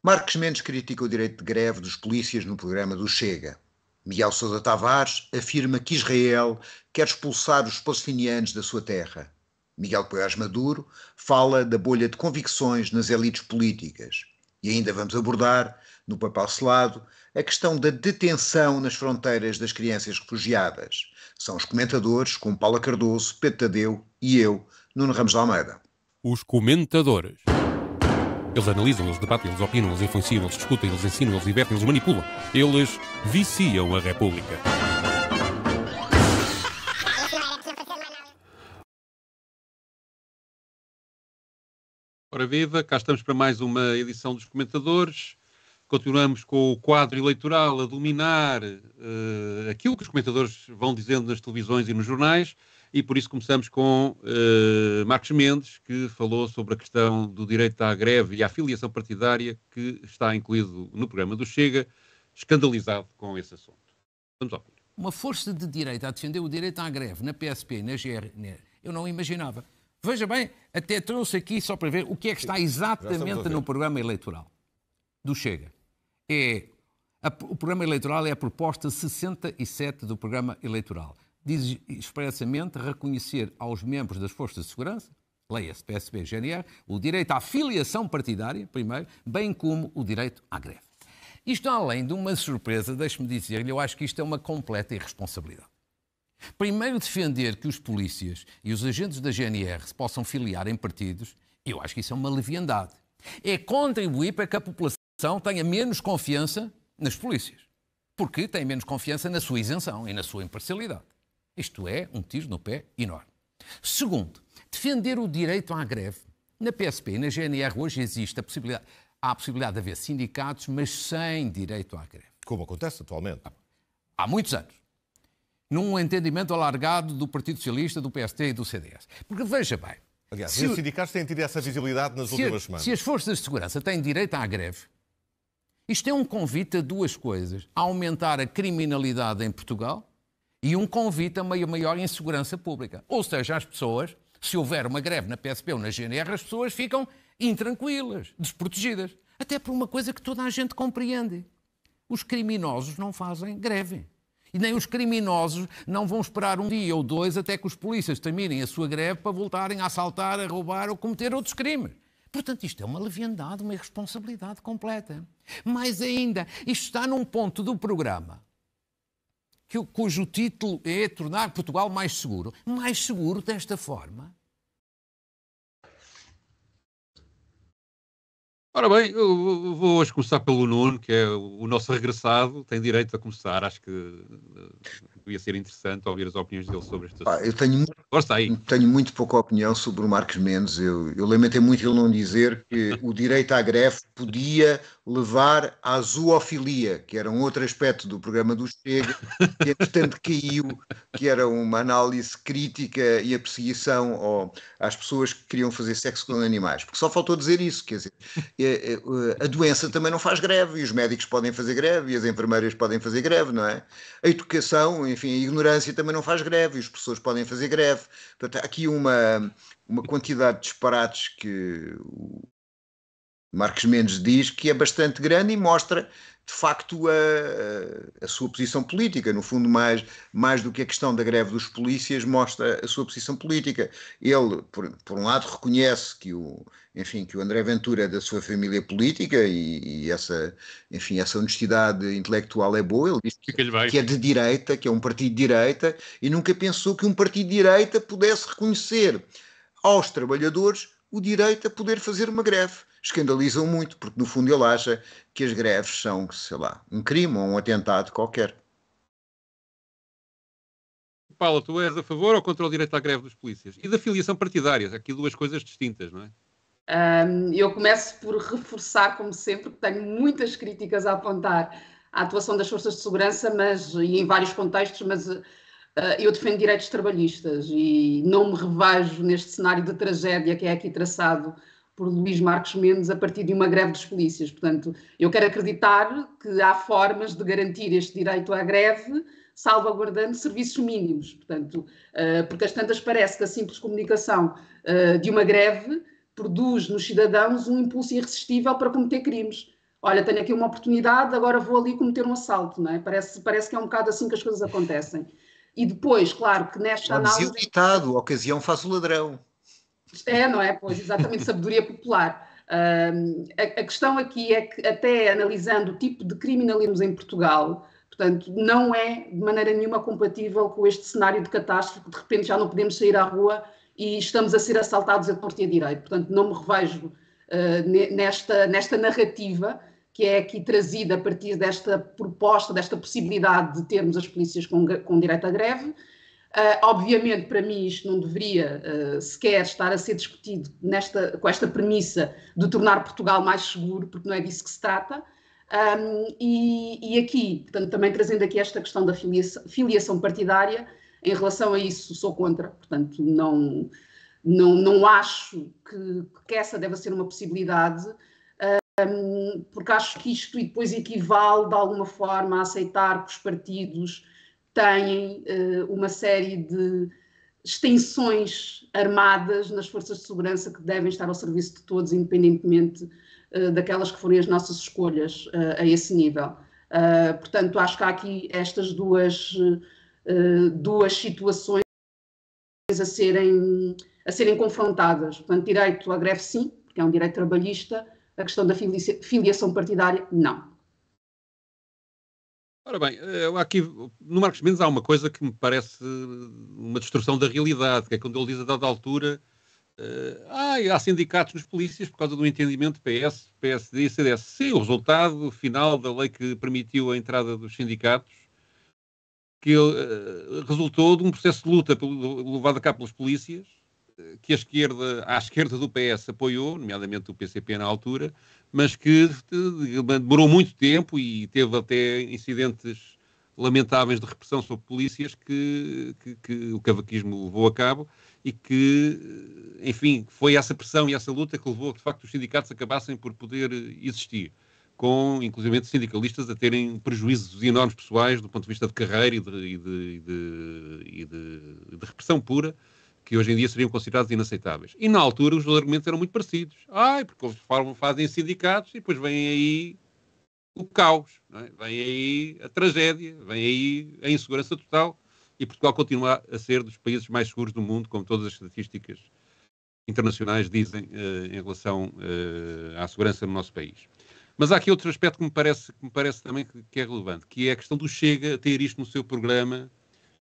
Marcos Mendes critica o direito de greve dos polícias no programa do Chega. Miguel Sousa Tavares afirma que Israel quer expulsar os palestinianos da sua terra. Miguel Poiás Maduro fala da bolha de convicções nas elites políticas. E ainda vamos abordar, no papel selado, a questão da detenção nas fronteiras das crianças refugiadas. São os comentadores, como Paula Cardoso, Pedro Tadeu e eu, Nuno Ramos de Almeida. Os comentadores. Eles analisam, eles debatem, eles opinam, eles influenciam, eles discutem, eles ensinam, eles divertem, eles manipulam. Eles viciam a República. Ora viva, cá estamos para mais uma edição dos comentadores. Continuamos com o quadro eleitoral a dominar aquilo que os comentadores vão dizendo nas televisões e nos jornais, e por isso começamos com Marcos Mendes, que falou sobre a questão do direito à greve e à filiação partidária, que está incluído no programa do Chega, escandalizado com esse assunto. Vamos ao ouvir. Uma força de direita a defender o direito à greve na PSP e na GR, eu não imaginava. Veja bem, até trouxe aqui só para ver o que é que está exatamente no programa eleitoral do Chega. O programa eleitoral é a proposta 67 do programa eleitoral. Diz expressamente reconhecer aos membros das forças de segurança, leia-se PSP e GNR, o direito à filiação partidária, primeiro, bem como o direito à greve. Isto, além de uma surpresa, deixe-me dizer-lhe, eu acho que isto é uma completa irresponsabilidade. Primeiro, defender que os polícias e os agentes da GNR se possam filiar em partidos, eu acho que isso é uma leviandade. É contribuir para que a população tenha menos confiança nas polícias, porque tem menos confiança na sua isenção e na sua imparcialidade. Isto é um tiro no pé enorme. Segundo, defender o direito à greve. Na PSP e na GNR hoje existe há a possibilidade de haver sindicatos, mas sem direito à greve. Como acontece atualmente. Há muitos anos. Num entendimento alargado do Partido Socialista, do PST e do CDS. Porque veja bem... Aliás, os sindicatos têm tido essa visibilidade nas últimas semanas. Se as forças de segurança têm direito à greve, isto é um convite a duas coisas. A aumentar a criminalidade em Portugal e um convite a uma maior insegurança pública. Ou seja, as pessoas, se houver uma greve na PSP ou na GNR, as pessoas ficam intranquilas, desprotegidas. Até por uma coisa que toda a gente compreende. Os criminosos não fazem greve. E nem os criminosos não vão esperar um dia ou dois até que os polícias terminem a sua greve para voltarem a assaltar, a roubar ou cometer outros crimes. Portanto, isto é uma leviandade, uma irresponsabilidade completa. Mais ainda, isto está num ponto do programa cujo título é tornar Portugal mais seguro. Mais seguro desta forma? Ora bem, eu vou hoje começar pelo Nuno, que é o nosso regressado, tem direito a começar. Acho que devia ser interessante ouvir as opiniões dele sobre este assunto. Eu tenho muito pouca opinião sobre o Marcos Mendes. Eu lamentei muito ele não dizer que o direito à greve podia levar à zoofilia, que era um outro aspecto do programa do Chega, que entretanto caiu, que era uma análise crítica e a perseguição às pessoas que queriam fazer sexo com animais. Porque só faltou dizer isso, quer dizer, a doença também não faz greve, e os médicos podem fazer greve, e as enfermeiras podem fazer greve, não é? A educação, enfim, a ignorância também não faz greve, e as pessoas podem fazer greve. Portanto, há aqui uma quantidade de disparates que o Marcos Mendes diz que é bastante grande e mostra, de facto, a sua posição política. No fundo, mais do que a questão da greve dos polícias, mostra a sua posição política. Ele, por um lado, reconhece que o André Ventura é da sua família política e essa honestidade intelectual é boa. Ele diz que é de direita, que é um partido de direita, e nunca pensou que um partido de direita pudesse reconhecer aos trabalhadores o direito a poder fazer uma greve. Escandalizam muito, porque no fundo ele acha que as greves são, sei lá, um crime ou um atentado qualquer. Paula, tu és a favor ou contra o direito à greve dos polícias? E da filiação partidária? Aqui duas coisas distintas, não é? Eu começo por reforçar, como sempre, que tenho muitas críticas a apontar à atuação das forças de segurança, e em vários contextos, mas eu defendo direitos trabalhistas e não me revejo neste cenário de tragédia que é aqui traçado por Luís Marcos Mendes a partir de uma greve dos polícias. Portanto, eu quero acreditar que há formas de garantir este direito à greve, salvaguardando serviços mínimos. Portanto, porque às tantas parece que a simples comunicação de uma greve produz nos cidadãos um impulso irresistível para cometer crimes. olha, tenho aqui uma oportunidade, agora vou ali cometer um assalto, não é? Parece que é um bocado assim que as coisas acontecem. E depois, claro, que nesta análise... ditado, ocasião faz o ladrão. Não é? Pois, exatamente, sabedoria popular. A questão aqui é que, até analisando o tipo de criminalismo em Portugal, portanto, não é de maneira nenhuma compatível com este cenário de catástrofe, que de repente já não podemos sair à rua e estamos a ser assaltados a torto e a direito. Portanto, não me revejo nesta narrativa que é aqui trazida a partir desta proposta, desta possibilidade de termos as polícias com direito à greve. Obviamente, para mim, isto não deveria sequer estar a ser discutido com esta premissa de tornar Portugal mais seguro, porque não é disso que se trata. E aqui, portanto, também trazendo aqui esta questão da filiação partidária, em relação a isso sou contra, portanto, não acho que essa deva ser uma possibilidade, porque acho que isto depois equivale de alguma forma a aceitar que os partidos têm uma série de extensões armadas nas forças de segurança que devem estar ao serviço de todos, independentemente daquelas que forem as nossas escolhas a esse nível. Portanto, acho que há aqui estas duas situações a serem confrontadas. Portanto, direito à greve sim, porque é um direito trabalhista, a questão da filiação partidária, não. Ora bem, aqui no Marcos Mendes há uma coisa que me parece uma distorção da realidade, que é quando ele diz a dada altura há sindicatos nos polícias por causa do entendimento PS, PSD e CDS. Sim, o resultado final da lei que permitiu a entrada dos sindicatos que resultou de um processo de luta levado a cabo pelas polícias, que à esquerda do PS apoiou, nomeadamente o PCP na altura, mas que demorou muito tempo e teve até incidentes lamentáveis de repressão sobre polícias que o cavaquismo levou a cabo e que, enfim, foi essa pressão e essa luta que levou, de facto, os sindicatos acabassem por poder existir, com, inclusive, sindicalistas a terem prejuízos enormes pessoais do ponto de vista de carreira e de repressão pura, que hoje em dia seriam considerados inaceitáveis. E na altura os argumentos eram muito parecidos. Porque eles fazem sindicatos e depois vem aí o caos, não é? Vem aí a tragédia, vem aí a insegurança total e Portugal continua a ser dos países mais seguros do mundo, como todas as estatísticas internacionais dizem em relação à segurança no nosso país. Mas há aqui outro aspecto que me parece também que é relevante, que é a questão do Chega ter isto no seu programa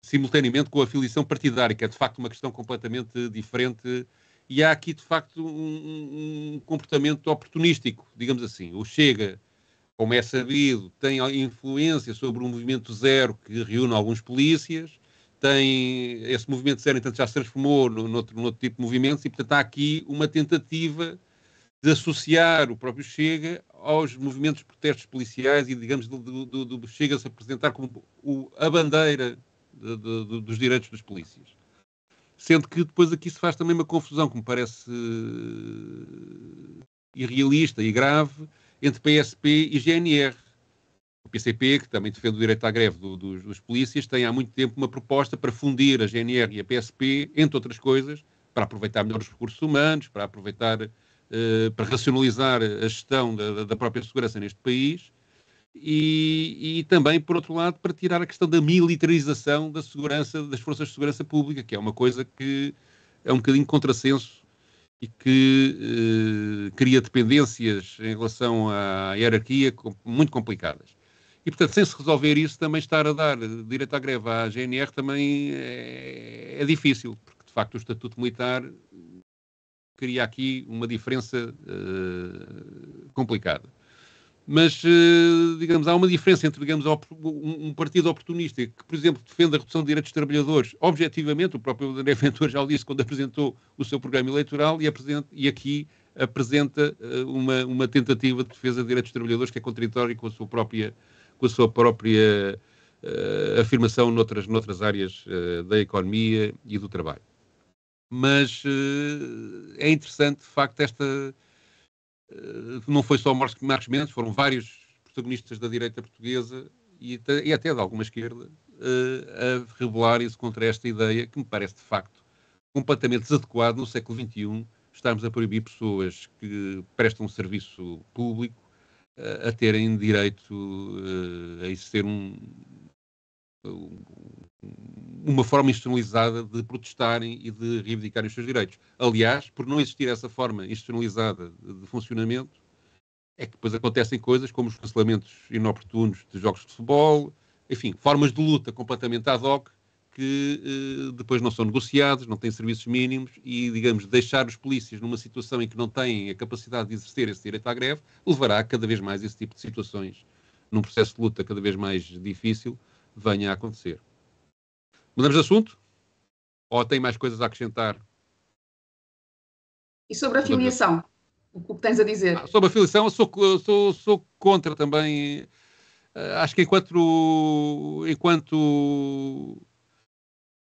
simultaneamente com a filiação partidária, que é de facto uma questão completamente diferente, e há aqui de facto um comportamento oportunístico, digamos assim. O Chega, como é sabido, tem influência sobre um movimento zero que reúne alguns polícias, esse movimento zero, entanto, já se transformou noutro tipo de movimentos, e portanto há aqui uma tentativa de associar o próprio Chega aos movimentos de protestos policiais e, digamos, do Chega se apresentar como a bandeira dos direitos dos polícias. Sendo que depois aqui se faz também uma confusão que me parece irrealista e grave entre PSP e GNR. O PCP, que também defende o direito à greve dos polícias, tem há muito tempo uma proposta para fundir a GNR e a PSP, entre outras coisas, para aproveitar melhor os recursos humanos, para racionalizar a gestão da própria segurança neste país, e também, por outro lado, para tirar a questão da militarização da segurança, das forças de segurança pública, que é uma coisa que é um bocadinho contrassenso e que cria dependências em relação à hierarquia muito complicadas. E, portanto, sem se resolver isso, também estar a dar direito à greve à GNR também é difícil, porque, de facto, o Estatuto Militar cria aqui uma diferença complicada. Mas, digamos, há uma diferença entre, digamos, um partido oportunista que, por exemplo, defende a redução de direitos dos trabalhadores, objetivamente, o próprio André Ventura já o disse quando apresentou o seu programa eleitoral, e aqui apresenta uma tentativa de defesa de direitos dos trabalhadores que é contraditória com a sua própria afirmação noutras áreas da economia e do trabalho. Mas é interessante, de facto, não foi só Marcos Mendes, foram vários protagonistas da direita portuguesa e até de alguma esquerda a rebelarem-se contra esta ideia que me parece, de facto, completamente desadequado no século XXI, estarmos a proibir pessoas que prestam serviço público a terem direito a exercer uma forma institucionalizada de protestarem e de reivindicarem os seus direitos. Aliás, por não existir essa forma institucionalizada de funcionamento, é que depois acontecem coisas como os cancelamentos inoportunos de jogos de futebol, enfim, formas de luta completamente ad hoc que depois não são negociados, não têm serviços mínimos e, digamos, deixar os polícias numa situação em que não têm a capacidade de exercer esse direito à greve levará cada vez mais esse tipo de situações, num processo de luta cada vez mais difícil, venha a acontecer. Mudamos de assunto? Ou tem mais coisas a acrescentar? E sobre a filiação? O que tens a dizer? Sobre a filiação, eu sou contra também. Acho que enquanto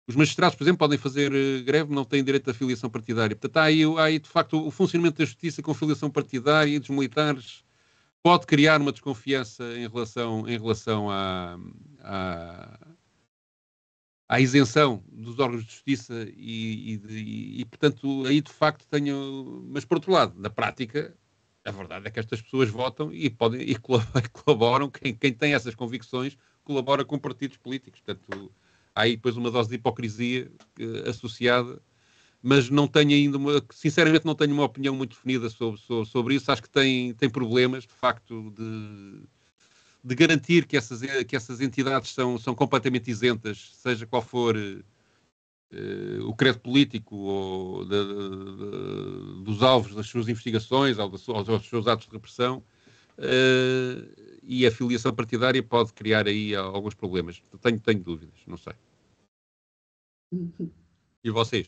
os magistrados, por exemplo, podem fazer greve, não têm direito à filiação partidária. Portanto, há aí, de facto, o funcionamento da justiça com filiação partidária e dos militares pode criar uma desconfiança em relação à isenção dos órgãos de justiça e, portanto, aí de facto tenho... Mas, por outro lado, na prática, a verdade é que estas pessoas votam e colaboram, quem tem essas convicções colabora com partidos políticos. Portanto, há aí depois uma dose de hipocrisia associada, mas não tenho ainda, sinceramente não tenho uma opinião muito definida sobre isso. Acho que tem problemas, de facto, de garantir que essas entidades são completamente isentas, seja qual for o credo político ou dos alvos das suas investigações ou dos seus atos de repressão, e a filiação partidária pode criar aí alguns problemas. Tenho dúvidas, não sei. E vocês?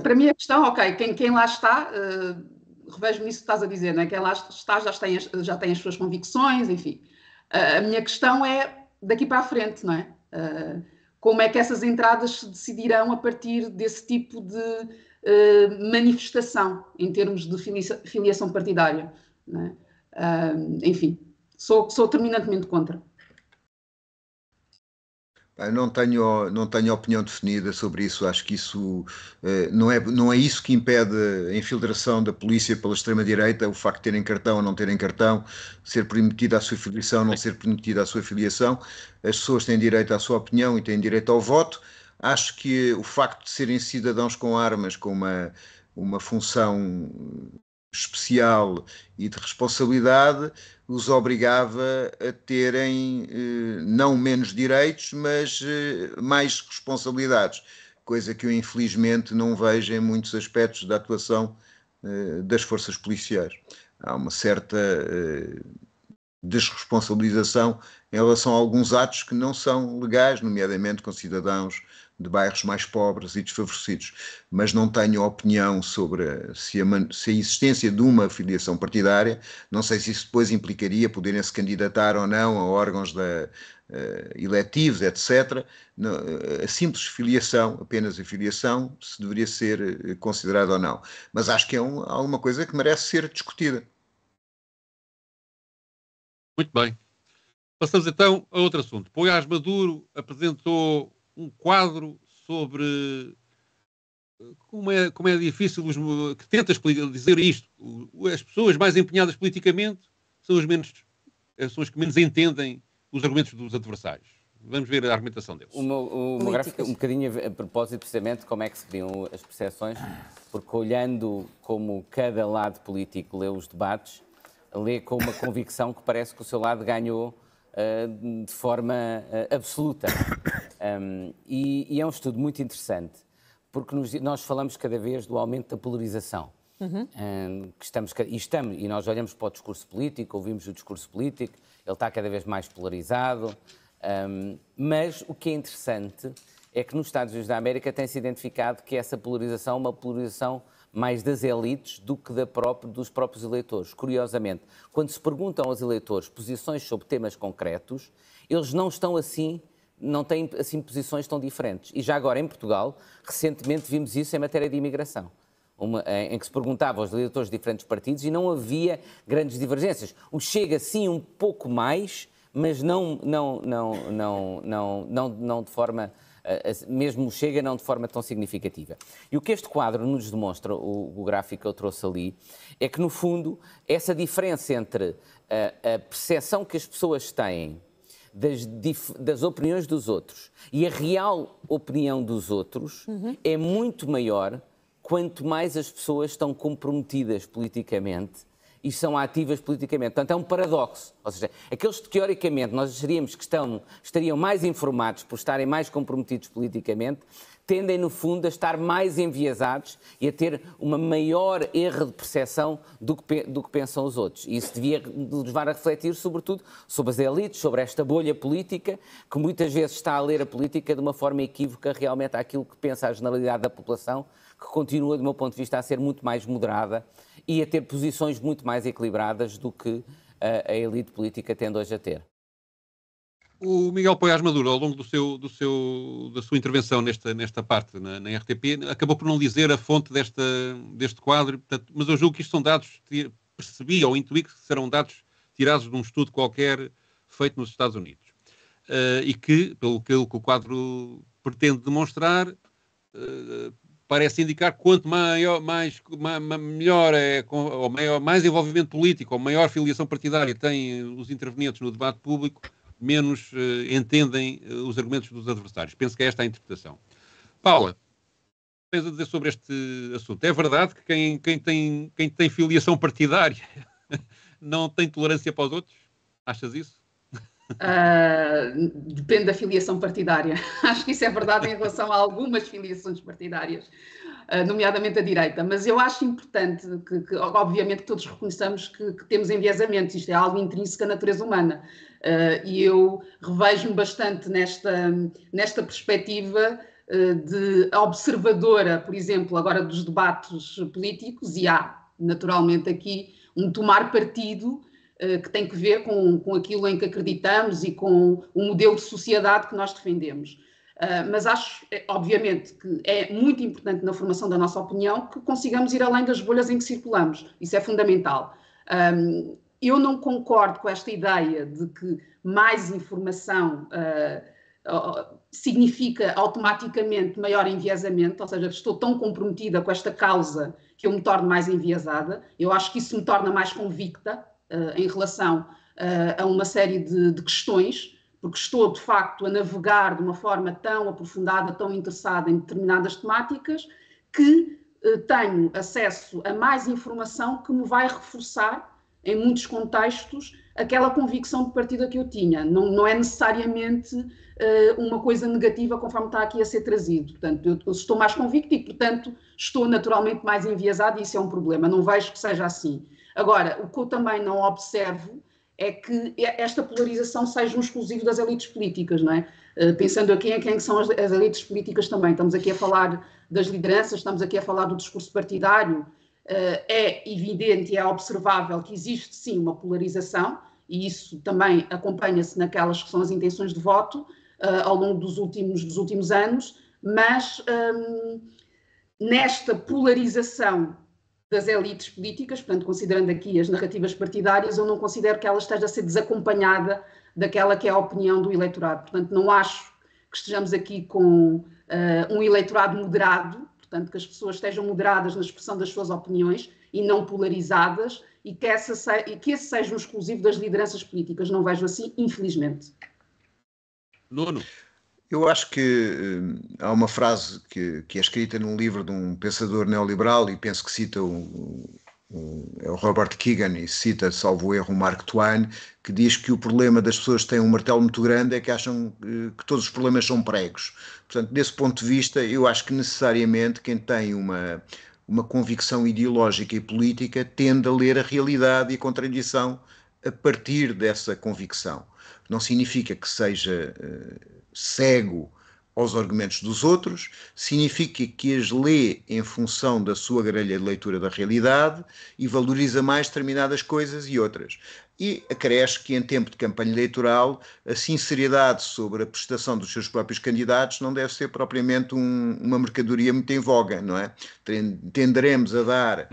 Para mim a questão, ok, quem lá está, revejo-me nisso que estás a dizer, não é? Quem lá está já tem as suas convicções, enfim. A minha questão é daqui para a frente, não é? Como é que essas entradas se decidirão a partir desse tipo de manifestação, em termos de filiação partidária, não é? Enfim, sou terminantemente contra. Não tenho opinião definida sobre isso. Acho que isso não é isso que impede a infiltração da polícia pela extrema-direita, o facto de terem cartão ou não terem cartão, ser permitida a sua filiação, não ser permitida a sua filiação. As pessoas têm direito à sua opinião e têm direito ao voto. Acho que o facto de serem cidadãos com armas, com uma função especial e de responsabilidade, os obrigava a terem não menos direitos, mas mais responsabilidades, coisa que eu infelizmente não vejo em muitos aspectos da atuação das forças policiais. Há uma certa desresponsabilização em relação a alguns atos que não são legais, nomeadamente com cidadãos de bairros mais pobres e desfavorecidos, mas não tenho opinião sobre se a existência de uma filiação partidária. Não sei se isso depois implicaria poderem-se candidatar ou não a órgãos eletivos, etc. A simples filiação, apenas a filiação, se deveria ser considerada ou não. Mas acho que é alguma coisa que merece ser discutida. Muito bem. Passamos então a outro assunto. Poiás Maduro apresentou um quadro sobre como é difícil, que tenta dizer isto. As pessoas mais empenhadas politicamente são as que menos entendem os argumentos dos adversários. Vamos ver a argumentação deles. O meu gráfico, um bocadinho a propósito precisamente de como é que se criam as percepções, porque olhando como cada lado político lê os debates, lê com uma convicção que parece que o seu lado ganhou de forma absoluta. E é um estudo muito interessante, porque nós falamos cada vez do aumento da polarização. E nós olhamos para o discurso político, ouvimos o discurso político, ele está cada vez mais polarizado, mas o que é interessante é que nos Estados Unidos da América tem-se identificado que essa polarização é uma polarização mais das elites do que dos próprios eleitores. Curiosamente, quando se perguntam aos eleitores posições sobre temas concretos, eles não têm assim posições tão diferentes. E já agora, em Portugal, recentemente vimos isso em matéria de imigração, em que se perguntava aos eleitores de diferentes partidos e não havia grandes divergências. O Chega, sim, um pouco mais, mas não de forma mesmo o Chega não de forma tão significativa. E o que este quadro nos demonstra, o gráfico que eu trouxe ali, é que, no fundo, essa diferença entre a percepção que as pessoas têm das opiniões dos outros e a real opinião dos outros é muito maior quanto mais as pessoas estão comprometidas politicamente e são ativas politicamente. Portanto, é um paradoxo. Ou seja, aqueles que teoricamente nós acharíamos que estariam mais informados por estarem mais comprometidos politicamente, tendem, no fundo, a estar mais enviesados e a ter uma maior erro de percepção do que pensam os outros. E isso devia nos levar a refletir, sobretudo, sobre as elites, sobre esta bolha política, que muitas vezes está a ler a política de uma forma equívoca realmente àquilo que pensa a generalidade da população, que continua, do meu ponto de vista, a ser muito mais moderada e a ter posições muito mais equilibradas do que a elite política tende hoje a ter. O Miguel Poiás Maduro, ao longo da sua intervenção nesta parte na RTP, acabou por não dizer a fonte deste quadro, portanto, mas eu julgo que isto são dados, percebi ou intuí que serão dados tirados de um estudo qualquer feito nos Estados Unidos. E que, pelo que o quadro pretende demonstrar, parece indicar que quanto melhor é, ou mais envolvimento político ou maior filiação partidária têm os intervenientes no debate público, menos entendem os argumentos dos adversários. Penso que é esta a interpretação. Paula, tens a dizer sobre este assunto? É verdade que quem tem filiação partidária não tem tolerância para os outros? Achas isso? Depende da filiação partidária. Acho que isso é verdade em relação a algumas filiações partidárias, nomeadamente a direita, mas eu acho importante que obviamente, todos reconheçamos que temos enviesamentos, isto é algo intrínseco à natureza humana, e eu revejo-me bastante nesta perspectiva de observadora, por exemplo, agora dos debates políticos, e há naturalmente aqui um tomar partido que tem que ver com aquilo em que acreditamos e com o modelo de sociedade que nós defendemos. Mas acho, obviamente, que é muito importante na formação da nossa opinião que consigamos ir além das bolhas em que circulamos. Isso é fundamental. Eu não concordo com esta ideia de que mais informação significa automaticamente maior enviesamento, ou seja, estou tão comprometida com esta causa que eu me torno mais enviesada. Eu acho que isso me torna mais convicta em relação a uma série de questões, porque estou, de facto, a navegar de uma forma tão aprofundada, tão interessada em determinadas temáticas, que tenho acesso a mais informação que me vai reforçar, em muitos contextos, aquela convicção de partida que eu tinha. Não é necessariamente uma coisa negativa, conforme está aqui a ser trazido. Portanto, eu estou mais convicta e, portanto, estou naturalmente mais enviesada, e isso é um problema. Não vejo que seja assim. Agora, o que eu também não observo é que esta polarização seja um exclusivo das elites políticas, não é? Pensando a quem são as elites políticas também. Estamos aqui a falar das lideranças, estamos aqui a falar do discurso partidário. É evidente e é observável que existe sim uma polarização, e isso também acompanha-se naquelas que são as intenções de voto ao longo dos últimos anos, mas nesta polarização das elites políticas, portanto, considerando aqui as narrativas partidárias, eu não considero que ela esteja a ser desacompanhada daquela que é a opinião do eleitorado. Portanto, não acho que estejamos aqui com um eleitorado moderado, portanto, que as pessoas estejam moderadas na expressão das suas opiniões e não polarizadas, e que esse seja um exclusivo das lideranças políticas. Não vejo assim, infelizmente. Nuno. Eu acho que há uma frase que é escrita num livro de um pensador neoliberal, e penso que cita é o Robert Keegan, e cita, salvo erro, o Mark Twain, que diz que o problema das pessoas que têm um martelo muito grande é que acham que todos os problemas são pregos. Portanto, desse ponto de vista, eu acho que necessariamente quem tem uma convicção ideológica e política tende a ler a realidade e a contradição a partir dessa convicção. Não significa que seja cego aos argumentos dos outros, significa que as lê em função da sua grelha de leitura da realidade e valoriza mais determinadas coisas e outras. E acresce que, em tempo de campanha eleitoral, a sinceridade sobre a prestação dos seus próprios candidatos não deve ser propriamente uma mercadoria muito em voga, não é? Tenderemos a dar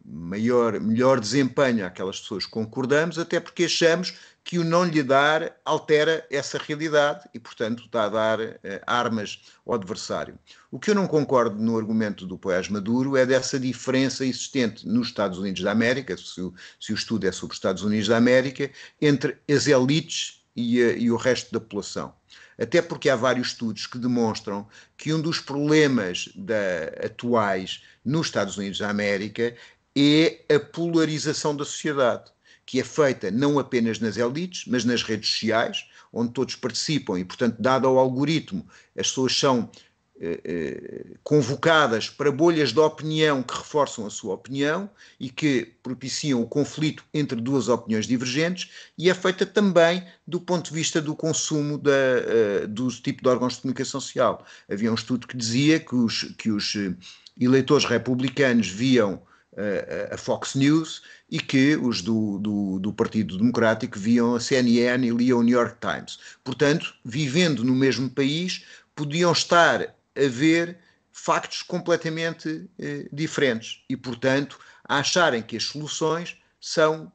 melhor desempenho àquelas pessoas que concordamos, até porque achamos que o não lhe dar altera essa realidade e, portanto, está a dar armas ao adversário. O que eu não concordo no argumento do Poiás Maduro é dessa diferença existente nos Estados Unidos da América, se o estudo é sobre os Estados Unidos da América, entre as elites e o resto da população. Até porque há vários estudos que demonstram que um dos problemas atuais nos Estados Unidos da América é a polarização da sociedade, que é feita não apenas nas elites, mas nas redes sociais, onde todos participam e, portanto, dado ao algoritmo, as pessoas são convocadas para bolhas de opinião que reforçam a sua opinião e que propiciam o conflito entre duas opiniões divergentes, e é feita também do ponto de vista do consumo do tipo de órgãos de comunicação social. Havia um estudo que dizia que os eleitores republicanos viam a Fox News e que os do Partido Democrático viam a CNN e liam o New York Times. Portanto, vivendo no mesmo país, podiam estar a ver factos completamente diferentes e, portanto, a acharem que as soluções são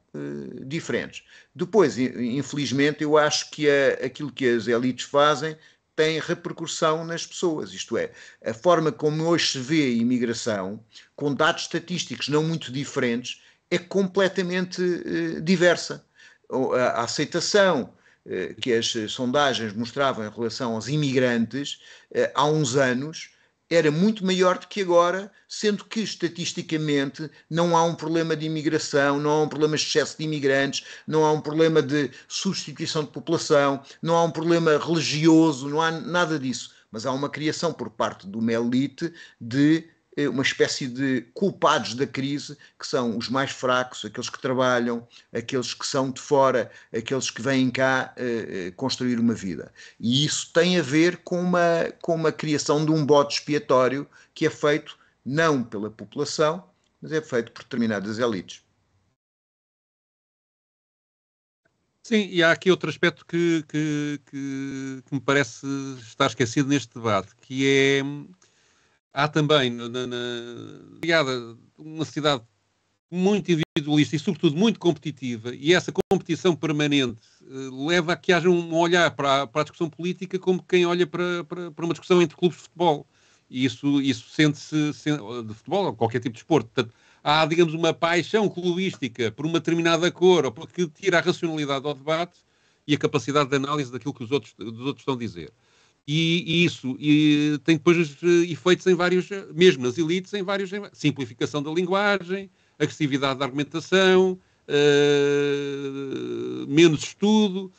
diferentes. Depois, infelizmente, eu acho que aquilo que as elites fazem tem repercussão nas pessoas, isto é, a forma como hoje se vê a imigração, com dados estatísticos não muito diferentes, é completamente diversa. A aceitação que as sondagens mostravam em relação aos imigrantes há uns anos era muito maior do que agora, sendo que estatisticamente não há um problema de imigração, não há um problema de excesso de imigrantes, não há um problema de substituição de população, não há um problema religioso, não há nada disso. Mas há uma criação por parte de uma elite de uma espécie de culpados da crise, que são os mais fracos, aqueles que trabalham, aqueles que são de fora, aqueles que vêm cá construir uma vida. E isso tem a ver com uma criação de um bode expiatório que é feito não pela população, mas é feito por determinadas elites. Sim, e há aqui outro aspecto que me parece estar esquecido neste debate, que é... Há também, ligada, uma sociedade muito individualista e, sobretudo, muito competitiva, e essa competição permanente leva a que haja um olhar para a discussão política como quem olha para uma discussão entre clubes de futebol. E isso sente-se de futebol ou qualquer tipo de esporte. Portanto, há, digamos, uma paixão clubística por uma determinada cor, ou porque tira a racionalidade ao debate e a capacidade de análise daquilo que os outros estão a dizer. E isso tem depois efeitos em vários, mesmo nas elites, em vários, simplificação da linguagem, agressividade da argumentação, menos estudo,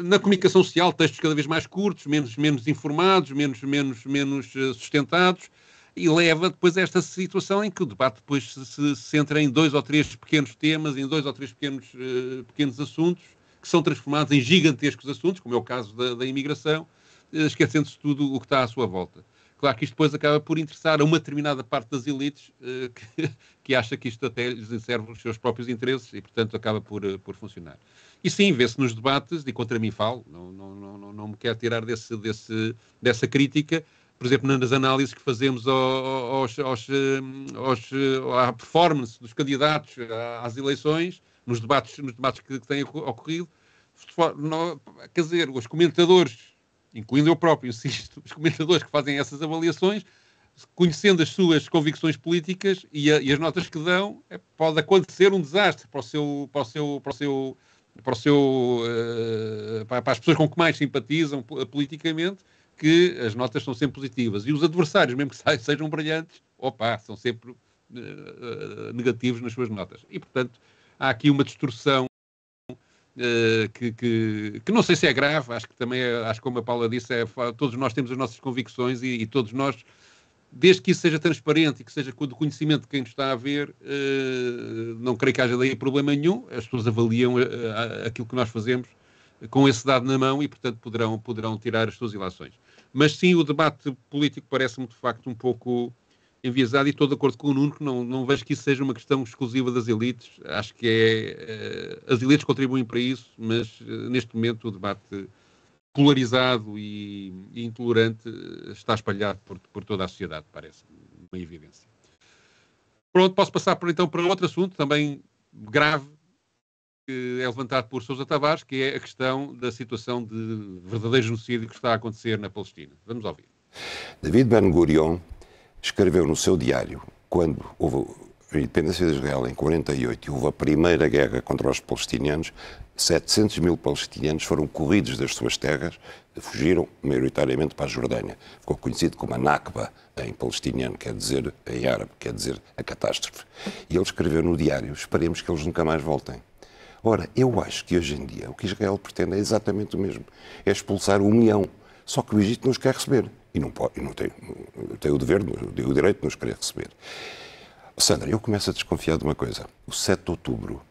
na comunicação social, textos cada vez mais curtos, menos informados, menos sustentados, e leva depois a esta situação em que o debate depois se centra em 2 ou 3 pequenos temas, em 2 ou 3 pequenos assuntos, que são transformados em gigantescos assuntos, como é o caso da imigração, esquecendo-se tudo o que está à sua volta. Claro que isto depois acaba por interessar a uma determinada parte das elites que acha que isto até lhes serve os seus próprios interesses e, portanto, acaba por funcionar. E sim, vê-se nos debates, e contra mim falo, não me quero tirar dessa crítica, por exemplo, nas análises que fazemos à performance dos candidatos às eleições, nos debates que têm ocorrido, quer dizer, os comentadores, incluindo eu próprio, insisto, os comentadores que fazem essas avaliações, conhecendo as suas convicções políticas e as notas que dão, pode acontecer um desastre para as pessoas com que mais simpatizam politicamente, que as notas são sempre positivas. E os adversários, mesmo que sejam brilhantes, são sempre negativos nas suas notas. E, portanto, há aqui uma distorção que não sei se é grave, acho que como a Paula disse, todos nós temos as nossas convicções e todos nós, desde que isso seja transparente e que seja do conhecimento de quem nos está a ver, não creio que haja daí problema nenhum. As pessoas avaliam aquilo que nós fazemos com esse dado na mão e, portanto, poderão tirar as suas ilações. Mas sim, o debate político parece-me, de facto, um pouco enviesado, e estou de acordo com o Nuno, que não vejo que isso seja uma questão exclusiva das elites. Acho que as elites contribuem para isso, mas neste momento o debate polarizado e intolerante está espalhado por toda a sociedade, parece uma evidência. Pronto, posso passar então para outro assunto também grave, que é levantado por Sousa Tavares, que é a questão da situação de verdadeiro genocídio que está a acontecer na Palestina. Vamos ouvir. David Ben-Gurion escreveu no seu diário, quando houve a independência de Israel em 48 e houve a primeira guerra contra os palestinianos, 700 mil palestinianos foram corridos das suas terras, fugiram maioritariamente para a Jordânia. Ficou conhecido como a Nakba em palestiniano, quer dizer, em árabe, quer dizer a catástrofe. E ele escreveu no diário, esperemos que eles nunca mais voltem. Ora, eu acho que hoje em dia o que Israel pretende é exatamente o mesmo, é expulsar 1 milhão. Só que o Egito não os quer receber. E não tem o dever, o direito de nos querer receber. Sandra, eu começo a desconfiar de uma coisa. O 7 de outubro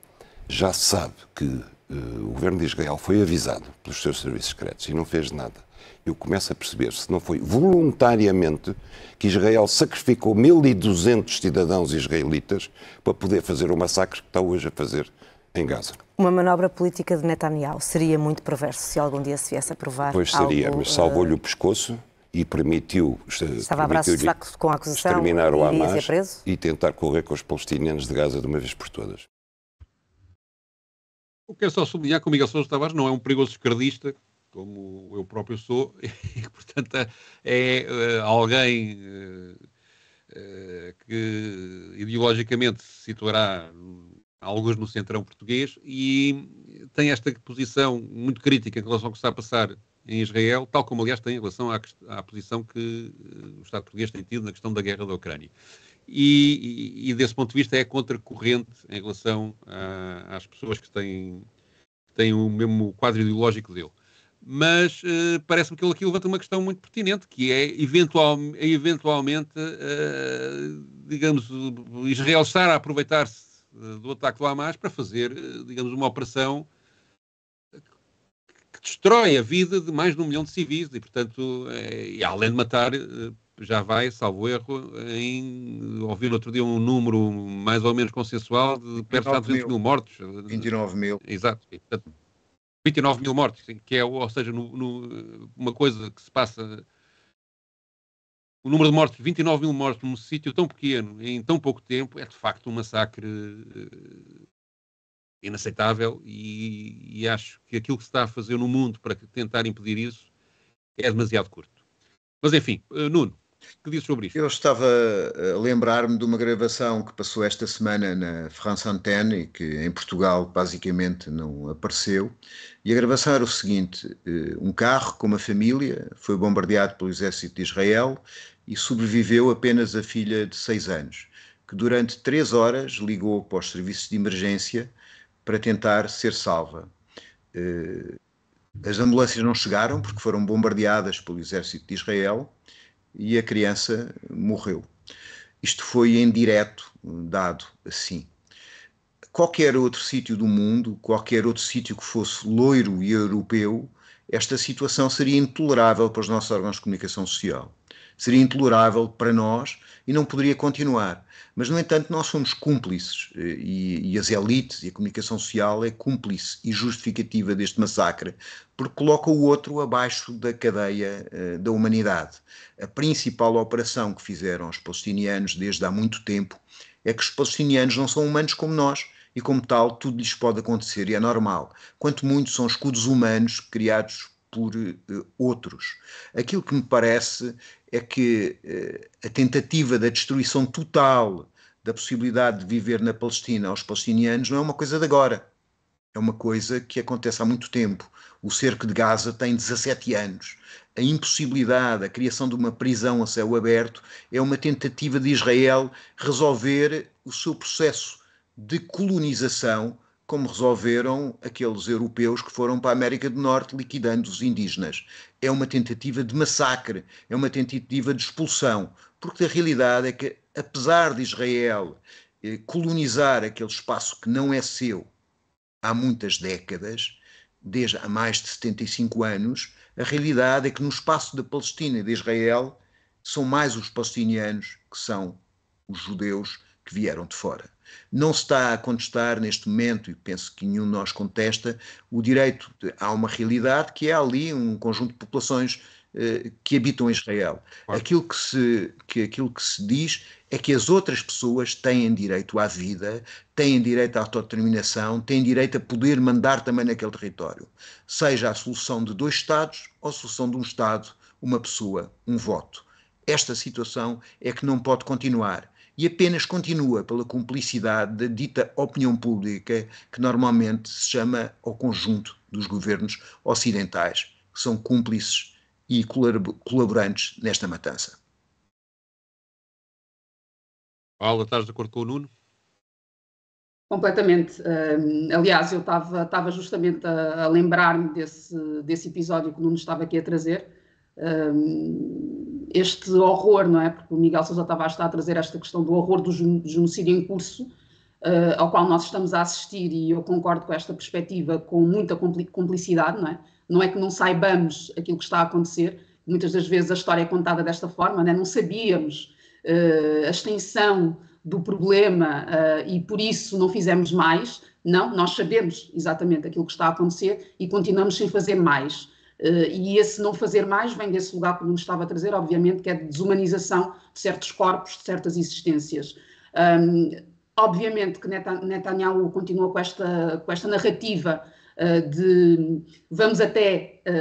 já se sabe que o governo de Israel foi avisado pelos seus serviços secretos e não fez nada. Eu começo a perceber se não foi voluntariamente que Israel sacrificou 1.200 cidadãos israelitas para poder fazer o massacre que está hoje a fazer em Gaza. Uma manobra política de Netanyahu seria muito perverso se algum dia se viesse a provar. Pois seria, algo, mas salvou-lhe o pescoço e permitiu estava a braço fraco com a acusação, exterminar o Hamas e tentar correr com os palestinianos de Gaza de uma vez por todas. Eu quero só sublinhar que o Miguel Sousa Tavares não é um perigoso esquerdista, como eu próprio sou, e portanto é alguém que ideologicamente se situará alguns no centrão português e tem esta posição muito crítica em relação ao que está a passar em Israel, tal como aliás tem em relação à posição que o Estado português tem tido na questão da guerra da Ucrânia. E desse ponto de vista é contracorrente em relação às pessoas que têm o mesmo quadro ideológico dele. Mas parece-me que ele aqui levanta uma questão muito pertinente, que é eventualmente, digamos, Israel estar a aproveitar-se do ataque do Hamas para fazer, digamos, uma operação que destrói a vida de mais de 1 milhão de civis e, portanto, e além de matar, já vai, salvo erro, ouvi no outro dia um número mais ou menos consensual de perto de 200 mil mortos. 29 mil. Exato. E, portanto, 29 mil mortos, que é, ou seja, uma coisa que se passa... O número de mortos, 29 mil mortos num sítio tão pequeno, em tão pouco tempo, é de facto um massacre inaceitável e acho que aquilo que se está a fazer no mundo para tentar impedir isso é demasiado curto. Mas enfim, Nuno, o que dizes sobre isto? Eu estava a lembrar-me de uma gravação que passou esta semana na France Antenne e que em Portugal basicamente não apareceu. E a gravação era o seguinte: um carro com uma família foi bombardeado pelo exército de Israel e sobreviveu apenas a filha de 6 anos, que durante 3 horas ligou para os serviços de emergência para tentar ser salva. As ambulâncias não chegaram porque foram bombardeadas pelo exército de Israel e a criança morreu. Isto foi em direto, dado assim. Qualquer outro sítio do mundo, qualquer outro sítio que fosse loiro e europeu, esta situação seria intolerável para os nossos órgãos de comunicação social. Seria intolerável para nós e não poderia continuar. Mas, no entanto, nós somos cúmplices e as elites e a comunicação social é cúmplice e justificativa deste massacre, porque coloca o outro abaixo da cadeia da humanidade. A principal operação que fizeram os palestinianos desde há muito tempo é que os palestinianos não são humanos como nós e, como tal, tudo lhes pode acontecer e é normal. Quanto muito são escudos humanos criados por outros. Aquilo que me parece é que a tentativa da destruição total da possibilidade de viver na Palestina aos palestinianos não é uma coisa de agora. É uma coisa que acontece há muito tempo. O cerco de Gaza tem 17 anos. A impossibilidade, a criação de uma prisão a céu aberto é uma tentativa de Israel resolver o seu processo de colonização, como resolveram aqueles europeus que foram para a América do Norte liquidando os indígenas. É uma tentativa de massacre, é uma tentativa de expulsão, porque a realidade é que, apesar de Israel colonizar aquele espaço que não é seu há muitas décadas, desde há mais de 75 anos, a realidade é que no espaço da Palestina e de Israel são mais os palestinianos que são os judeus que vieram de fora. Não se está a contestar neste momento, e penso que nenhum de nós contesta, o direito a uma realidade que é ali um conjunto de populações que habitam Israel. Claro. Aquilo que se diz é que as outras pessoas têm direito à vida, têm direito à autodeterminação, têm direito a poder mandar também naquele território. Seja a solução de 2 Estados ou a solução de um Estado, uma pessoa, um voto. Esta situação é que não pode continuar. E apenas continua pela cumplicidade da dita opinião pública, que normalmente se chama ao conjunto dos governos ocidentais, que são cúmplices e colaborantes nesta matança. Paula, estás de acordo com o Nuno? Completamente. Aliás, eu estava justamente a lembrar-me desse episódio que o Nuno estava aqui a trazer. Este horror, não é? Porque o Miguel Sousa Tavares está a trazer esta questão do horror do genocídio em curso, ao qual nós estamos a assistir, e eu concordo com esta perspectiva com muita cumplicidade, não é? Não é que não saibamos aquilo que está a acontecer, muitas das vezes a história é contada desta forma, não é? Não sabíamos a extensão do problema e por isso não fizemos mais. Não, nós sabemos exatamente aquilo que está a acontecer e continuamos sem fazer mais. E esse não fazer mais vem desse lugar que o Nuno estava a trazer, obviamente, que é de desumanização de certos corpos, de certas existências. Obviamente que Netanyahu continua com esta narrativa de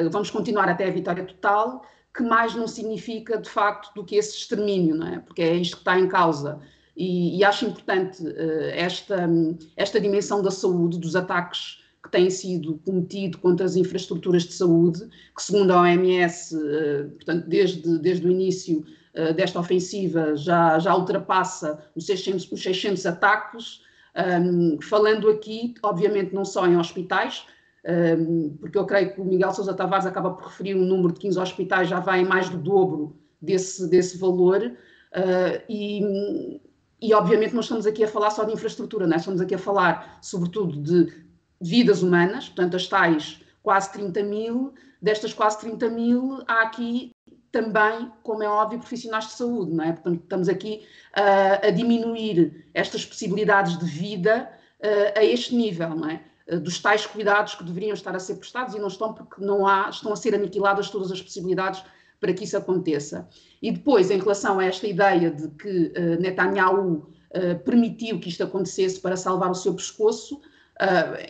vamos continuar até a vitória total, que mais não significa, de facto, do que esse extermínio, não é? Porque é isto que está em causa. E acho importante esta dimensão da saúde, dos ataques que têm sido cometidos contra as infraestruturas de saúde, que segundo a OMS, portanto, desde o início desta ofensiva já ultrapassa os 600 ataques, falando aqui, obviamente, não só em hospitais, porque eu creio que o Miguel Sousa Tavares acaba por referir um número de 15 hospitais, já vai em mais do dobro desse valor, e obviamente não estamos aqui a falar só de infraestrutura, não é? Estamos aqui a falar sobretudo de vidas humanas, portanto as tais quase 30 mil, destas quase 30 mil há aqui também, como é óbvio, profissionais de saúde, não é? Portanto estamos aqui a diminuir estas possibilidades de vida a este nível, não é? Dos tais cuidados que deveriam estar a ser prestados e não estão, porque estão a ser aniquiladas todas as possibilidades para que isso aconteça. E depois, em relação a esta ideia de que Netanyahu permitiu que isto acontecesse para salvar o seu pescoço,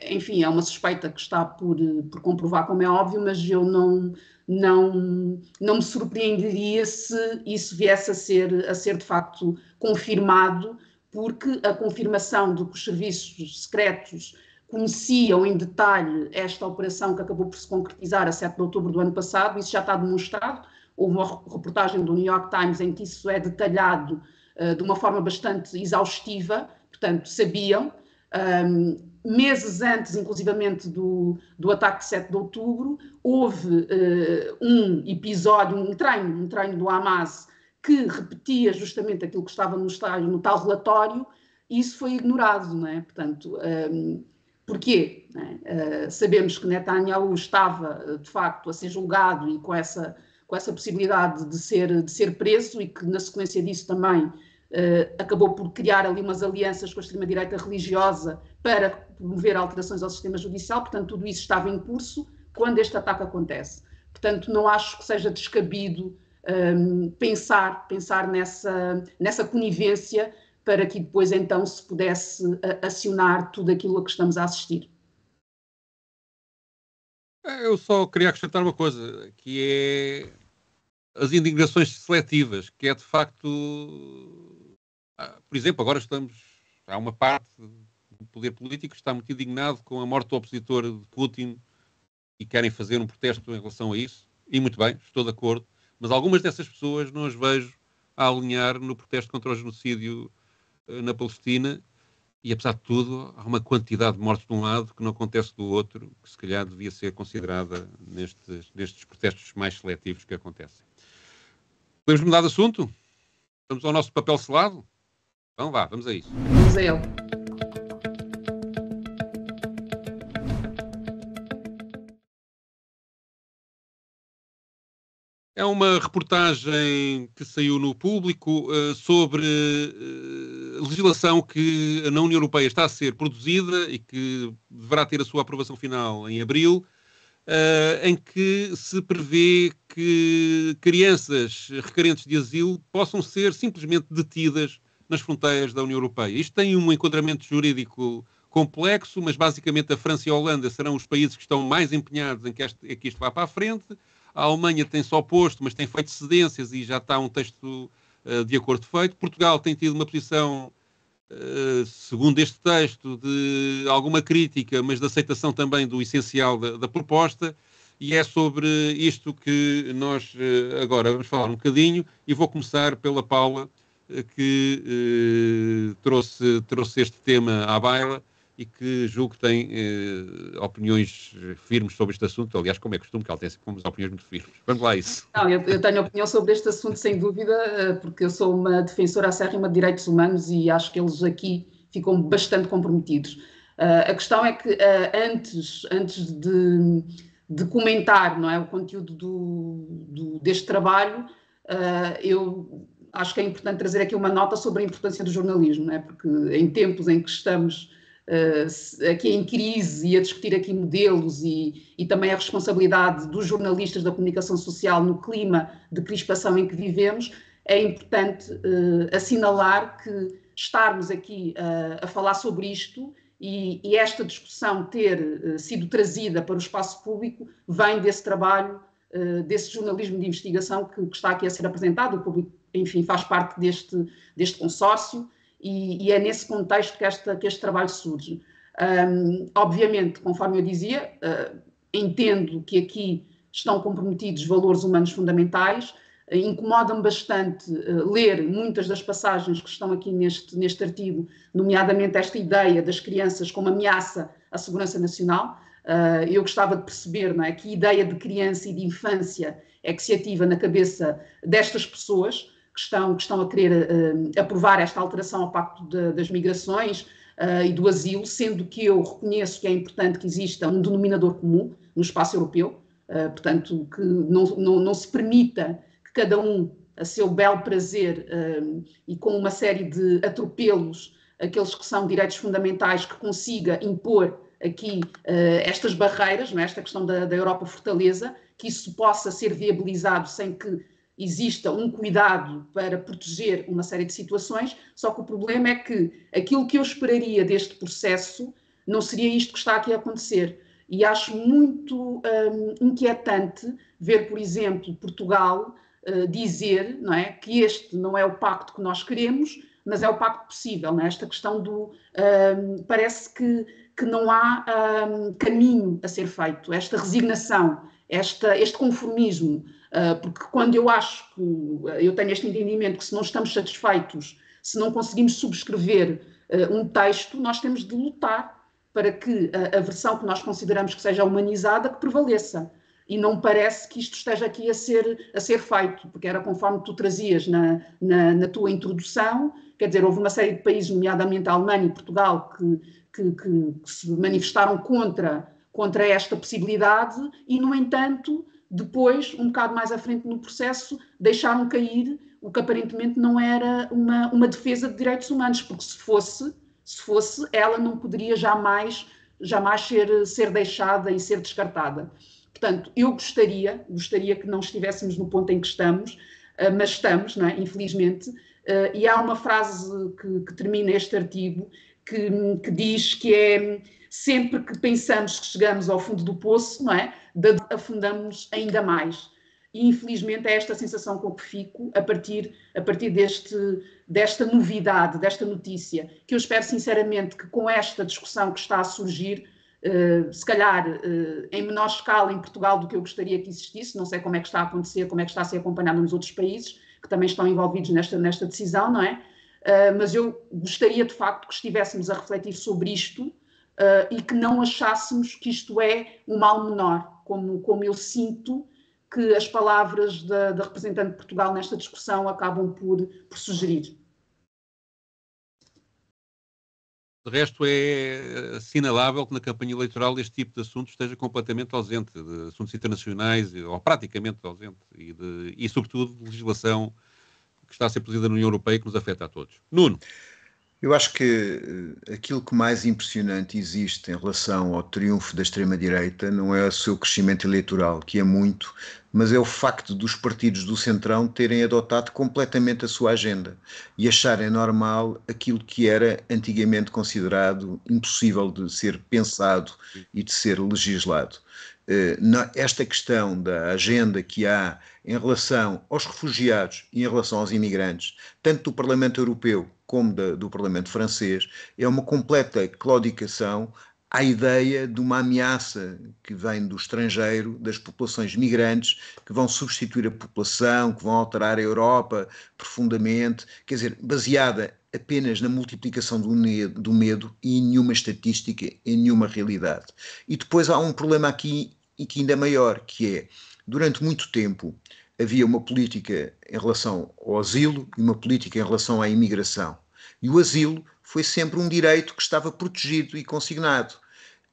enfim, é uma suspeita que está por comprovar, como é óbvio, mas eu não me surpreenderia se isso viesse a ser de facto confirmado, porque a confirmação de que os serviços secretos conheciam em detalhe esta operação que acabou por se concretizar a 7 de outubro do ano passado, isso já está demonstrado. Houve uma reportagem do New York Times em que isso é detalhado de uma forma bastante exaustiva, portanto, sabiam. Meses antes, inclusivamente, do ataque de 7 de outubro, houve um episódio, um treino do Hamas que repetia justamente aquilo que estava no tal relatório, e isso foi ignorado, não é? Portanto, porquê? Sabemos que Netanyahu estava, de facto, a ser julgado e com essa possibilidade de ser preso, e que, na sequência disso, também acabou por criar ali umas alianças com a extrema-direita religiosa para promover alterações ao sistema judicial. Portanto, tudo isso estava em curso quando este ataque acontece. Portanto, não acho que seja descabido pensar nessa conivência para que depois, então, se pudesse acionar tudo aquilo a que estamos a assistir. Eu só queria acrescentar uma coisa, que é as indignações seletivas, que é de facto, por exemplo, agora há uma parte do poder político que está muito indignado com a morte do opositor de Putin e querem fazer um protesto em relação a isso, e muito bem, estou de acordo, mas algumas dessas pessoas não as vejo a alinhar no protesto contra o genocídio na Palestina, e apesar de tudo há uma quantidade de mortes de um lado que não acontece do outro, que se calhar devia ser considerada nestes protestos mais seletivos que acontecem. Podemos mudar de assunto? Vamos ao nosso papel selado? Então vá, vamos a isso. Vamos a ele. É uma reportagem que saiu no Público sobre a legislação que na União Europeia está a ser produzida e que deverá ter a sua aprovação final em abril, em que se prevê que crianças requerentes de asilo possam ser simplesmente detidas nas fronteiras da União Europeia. Isto tem um enquadramento jurídico complexo, mas basicamente a França e a Holanda serão os países que estão mais empenhados em que isto vá para a frente. A Alemanha tem-se oposto, mas tem feito cedências e já está um texto de acordo feito. Portugal tem tido uma posição, segundo este texto, de alguma crítica, mas de aceitação também do essencial da proposta. E é sobre isto que nós agora vamos falar um bocadinho, e vou começar pela Paula, que trouxe este tema à baila e que julgo que tem opiniões firmes sobre este assunto. Aliás, como é costume, que ela tem sempre opiniões muito firmes. Vamos lá a isso. Não, eu tenho opinião sobre este assunto, sem dúvida, porque eu sou uma defensora acérrima de direitos humanos e acho que eles aqui ficam bastante comprometidos. A questão é que antes de comentar, não é, o conteúdo deste trabalho, eu acho que é importante trazer aqui uma nota sobre a importância do jornalismo, não é? Porque em tempos em que estamos aqui em crise e a discutir aqui modelos e também a responsabilidade dos jornalistas da comunicação social no clima de crispação em que vivemos, é importante assinalar que estarmos aqui a falar sobre isto e esta discussão ter sido trazida para o espaço público vem desse trabalho, desse jornalismo de investigação que está aqui a ser apresentado. O público, enfim, faz parte deste consórcio e é nesse contexto que este trabalho surge. Obviamente, conforme eu dizia, entendo que aqui estão comprometidos valores humanos fundamentais. Incomoda-me bastante ler muitas das passagens que estão aqui neste artigo, nomeadamente esta ideia das crianças como ameaça à segurança nacional. Eu gostava de perceber, não é, que ideia de criança e de infância é que se ativa na cabeça destas pessoas que estão a querer aprovar esta alteração ao Pacto das Migrações e do Asilo, sendo que eu reconheço que é importante que exista um denominador comum no espaço europeu, portanto, que não se permita que cada um, a seu belo prazer e com uma série de atropelos, aqueles que são direitos fundamentais, que consiga impor aqui estas barreiras, não é? Esta questão da Europa fortaleza, que isso possa ser viabilizado sem que exista um cuidado para proteger uma série de situações, só que o problema é que aquilo que eu esperaria deste processo não seria isto que está aqui a acontecer. E acho muito inquietante ver, por exemplo, Portugal dizer, não é, que este não é o pacto que nós queremos, mas é o pacto possível. Não é? Esta questão do... parece que não há caminho a ser feito, esta resignação, este conformismo, porque quando eu acho que eu tenho este entendimento que se não estamos satisfeitos, se não conseguimos subscrever um texto, nós temos de lutar para que a versão que nós consideramos que seja humanizada que prevaleça. E não me parece que isto esteja aqui a ser feito, porque era conforme tu trazias na tua introdução, quer dizer, houve uma série de países, nomeadamente a Alemanha e Portugal, que se manifestaram contra esta possibilidade e, no entanto, depois, um bocado mais à frente no processo, deixaram cair o que aparentemente não era uma defesa de direitos humanos, porque se fosse, ela não poderia jamais ser deixada e ser descartada. Portanto, eu gostaria que não estivéssemos no ponto em que estamos, mas estamos, não é? Infelizmente, e há uma frase que termina este artigo que diz que é sempre que pensamos que chegamos ao fundo do poço, não é? Afundamos ainda mais. E infelizmente é esta sensação com que fico a partir desta novidade, desta notícia, que eu espero sinceramente que com esta discussão que está a surgir, se calhar em menor escala em Portugal do que eu gostaria que existisse, não sei como é que está a acontecer, como é que está a ser acompanhado nos outros países que também estão envolvidos nesta decisão, não é? Mas eu gostaria de facto que estivéssemos a refletir sobre isto e que não achássemos que isto é um mal menor, como eu sinto que as palavras da representante de Portugal nesta discussão acabam por sugerir. De resto, é assinalável que na campanha eleitoral este tipo de assunto esteja completamente ausente, de assuntos internacionais, ou praticamente ausente, e sobretudo, de legislação que está a ser produzida na União Europeia e que nos afeta a todos. Nuno. Eu acho que aquilo que mais impressionante existe em relação ao triunfo da extrema-direita não é o seu crescimento eleitoral, que é muito, mas é o facto dos partidos do Centrão terem adotado completamente a sua agenda e acharem normal aquilo que era antigamente considerado impossível de ser pensado e de ser legislado. Esta questão da agenda que há em relação aos refugiados e em relação aos imigrantes, tanto do Parlamento Europeu como do Parlamento francês, é uma completa claudicação à ideia de uma ameaça que vem do estrangeiro, das populações migrantes, que vão substituir a população, que vão alterar a Europa profundamente, quer dizer, baseada apenas na multiplicação do medo e em nenhuma estatística, em nenhuma realidade. E depois há um problema aqui, e que ainda é maior, que é, durante muito tempo, havia uma política em relação ao asilo e uma política em relação à imigração. E o asilo foi sempre um direito que estava protegido e consignado.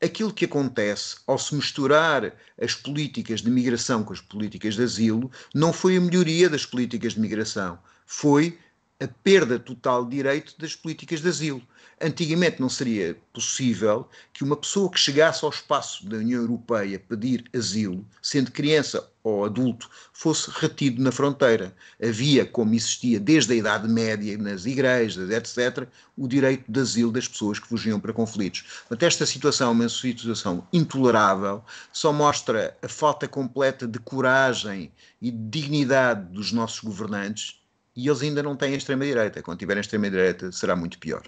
Aquilo que acontece ao se misturar as políticas de migração com as políticas de asilo não foi a melhoria das políticas de migração, foi a perda total de direito das políticas de asilo. Antigamente não seria possível que uma pessoa que chegasse ao espaço da União Europeia pedir asilo, sendo criança ou adulto, fosse retido na fronteira. Havia, como existia desde a Idade Média, nas igrejas, etc., o direito de asilo das pessoas que fugiam para conflitos. Portanto, esta situação é uma situação intolerável, só mostra a falta completa de coragem e de dignidade dos nossos governantes, e eles ainda não têm a extrema-direita. Quando tiverem a extrema-direita, será muito pior.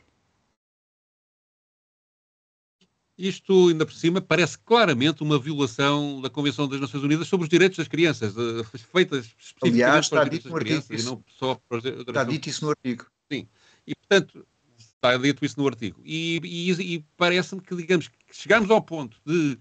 Isto, ainda por cima, parece claramente uma violação da Convenção das Nações Unidas sobre os direitos das crianças, feitas especificamente Aliás, para os direitos das crianças, e não só para os está dito isso no artigo. Sim, e portanto, está dito isso no artigo. E parece-me que, digamos, que chegamos ao ponto de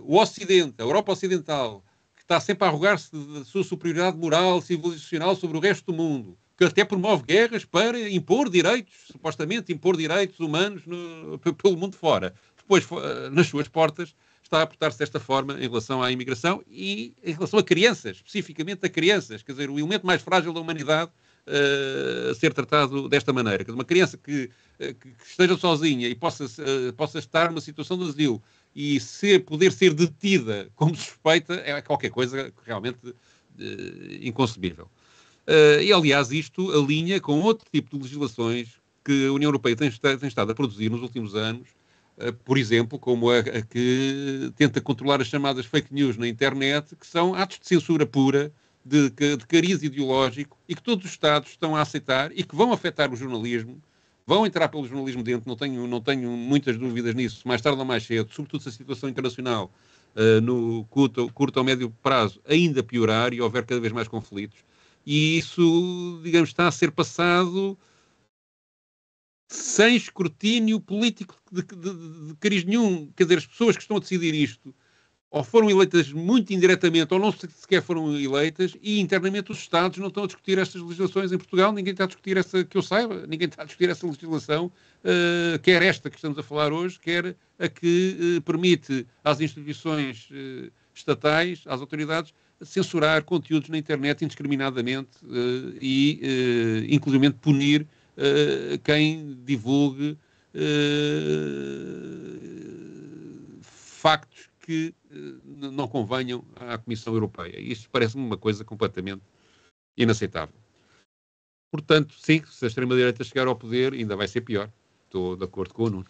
o Ocidente, a Europa Ocidental, que está sempre a arrogar-se da sua superioridade moral, civilizacional sobre o resto do mundo, que até promove guerras para impor direitos, supostamente impor direitos humanos pelo mundo fora. Depois, nas suas portas, está a portar-se desta forma em relação à imigração e em relação a crianças, especificamente a crianças, quer dizer, o elemento mais frágil da humanidade a ser tratado desta maneira. Quer dizer, uma criança que esteja sozinha e possa estar numa situação de asilo e poder ser detida como suspeita é qualquer coisa realmente inconcebível. E, aliás, isto alinha com outro tipo de legislações que a União Europeia tem estado a produzir nos últimos anos, por exemplo, como a que tenta controlar as chamadas fake news na internet, que são atos de censura pura, de cariz ideológico, e que todos os Estados estão a aceitar e que vão afetar o jornalismo, vão entrar pelo jornalismo dentro, não tenho muitas dúvidas nisso, mais tarde ou mais cedo, sobretudo se a situação internacional no curto ou médio prazo ainda piorar e houver cada vez mais conflitos. E isso, digamos, está a ser passado sem escrutínio político de cariz nenhum. Quer dizer, as pessoas que estão a decidir isto ou foram eleitas muito indiretamente ou não sequer foram eleitas, e internamente os Estados não estão a discutir estas legislações em Portugal. Ninguém está a discutir que eu saiba, ninguém está a discutir essa legislação, quer esta que estamos a falar hoje, quer a que permite às instituições estatais, às autoridades, censurar conteúdos na internet indiscriminadamente e, inclusive, punir quem divulgue factos que não convenham à Comissão Europeia. Isto parece-me uma coisa completamente inaceitável. Portanto, sim, se a extrema-direita chegar ao poder, ainda vai ser pior. Estou de acordo com o Nuno.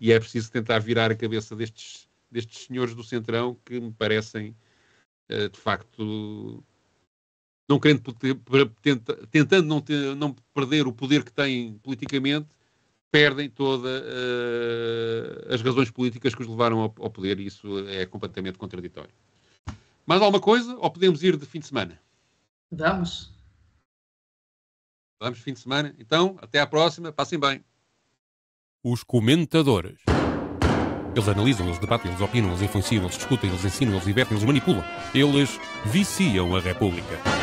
E é preciso tentar virar a cabeça destes senhores do Centrão, que me parecem, de facto, não querendo, tentando não perder o poder que têm politicamente, perdem todas as razões políticas que os levaram ao poder, e isso é completamente contraditório. Mais alguma coisa? Ou podemos ir de fim de semana? Vamos. Vamos fim de semana? Então, até à próxima. Passem bem. Os comentadores. Eles analisam, eles debatem, eles opinam, eles influenciam, eles discutem, eles ensinam, eles divertem, eles manipulam. Eles viciam a República.